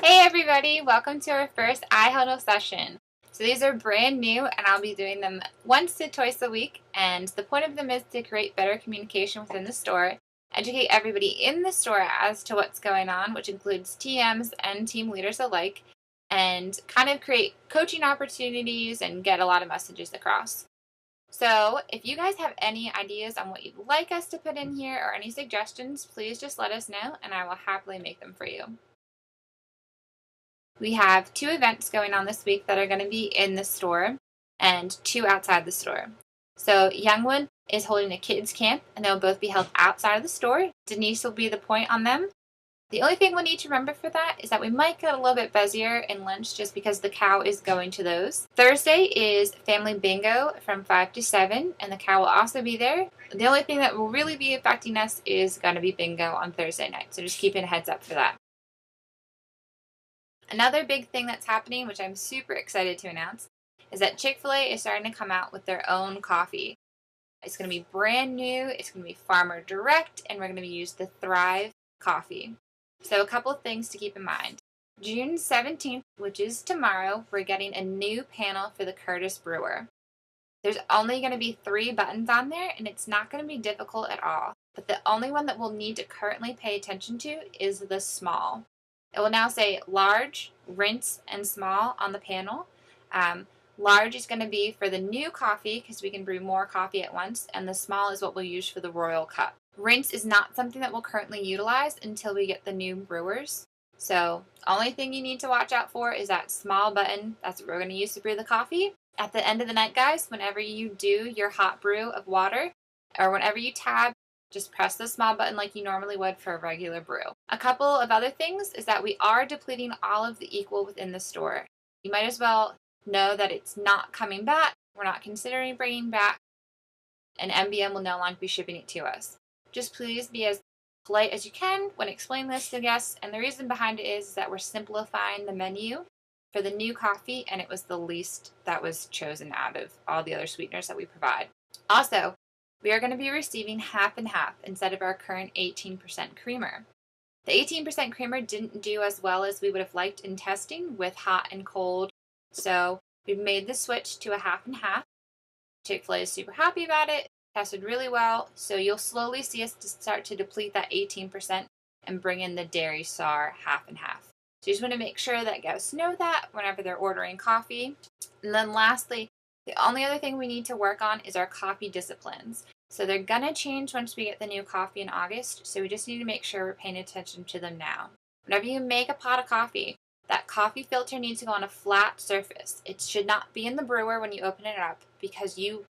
Hey everybody, welcome to our first iHudde session. So these are brand new and I'll be doing them once to twice a week, and the point of them is to create better communication within the store, educate everybody in the store as to what's going on, which includes TMs and team leaders alike, and kind of create coaching opportunities and get a lot of messages across. So if you guys have any ideas on what you'd like us to put in here or any suggestions, please just let us know and I will happily make them for you. We have 2 events going on this week that are going to be in the store and 2 outside the store. So Youngwood is holding a kids camp and they'll both be held outside of the store. Denise will be the point on them. The only thing we'll need to remember for that is that we might get a little bit busier in lunch just because the cow is going to those. Thursday is family bingo from 5 to 7 and the cow will also be there. The only thing that will really be affecting us is going to be bingo on Thursday night, so just keeping a heads up for that. Another big thing that's happening, which I'm super excited to announce, is that Chick-fil-A is starting to come out with their own coffee. It's going to be brand new, it's going to be farmer direct, and we're going to use the Thrive coffee. So a couple of things to keep in mind. June 17th, which is tomorrow, we're getting a new panel for the Curtis Brewer. There's only going to be 3 buttons on there, and it's not going to be difficult at all. But the only one that we'll need to currently pay attention to is the small. It will now say large, rinse, and small on the panel. Large is going to be for the new coffee because we can brew more coffee at once, and the small is what we'll use for the royal cup. Rinse is not something that we'll currently utilize until we get the new brewers. So only thing you need to watch out for is that small button. That's what we're going to use to brew the coffee. At the end of the night, guys, whenever you do your hot brew of water, or whenever you tab, just press the small button like you normally would for a regular brew. A couple of other things is that we are depleting all of the equal within the store. You might as well know that it's not coming back. We're not considering bringing back, and MBM will no longer be shipping it to us. Just please be as polite as you can when explaining this to guests, and the reason behind it is that we're simplifying the menu for the new coffee, and it was the least that was chosen out of all the other sweeteners that we provide. Also, we are going to be receiving half and half instead of our current 18% creamer. The 18% creamer didn't do as well as we would have liked in testing with hot and cold, so we've made the switch to a half and half. Chick-fil-A is super happy about it, tested really well, so you'll slowly see us start to deplete that 18% and bring in the dairy SAR half and half. So you just want to make sure that guests know that whenever they're ordering coffee. And then lastly, the only other thing we need to work on is our coffee disciplines. So they're going to change once we get the new coffee in August, so we just need to make sure we're paying attention to them now. Whenever you make a pot of coffee, that coffee filter needs to go on a flat surface. It should not be in the brewer when you open it up because you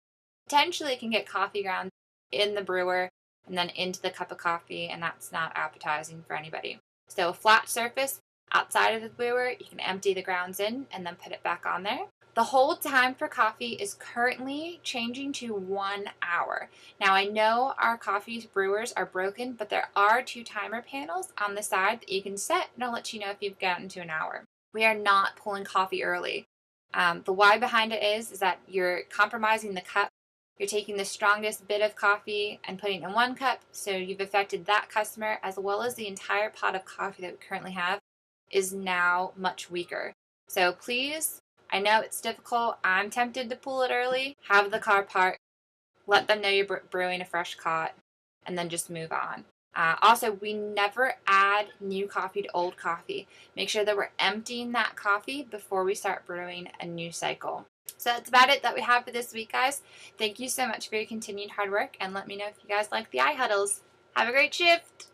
potentially can get coffee grounds in the brewer and then into the cup of coffee, and that's not appetizing for anybody. So a flat surface outside of the brewer, you can empty the grounds in and then put it back on there. The hold time for coffee is currently changing to 1 hour. Now I know our coffee brewers are broken, but there are 2 timer panels on the side that you can set, and I'll let you know if you've gotten to an hour. We are not pulling coffee early. The why behind it is that you're compromising the cup. You're taking the strongest bit of coffee and putting it in 1 cup, so you've affected that customer as well as the entire pot of coffee that we currently have is now much weaker. So please, I know it's difficult. I'm tempted to pull it early. Have the car parked. Let them know you're brewing a fresh cot, and then just move on. Also, we never add new coffee to old coffee. Make sure that we're emptying that coffee before we start brewing a new cycle. So that's about it that we have for this week, guys. Thank you so much for your continued hard work, and let me know if you guys like the iHuddles. Have a great shift!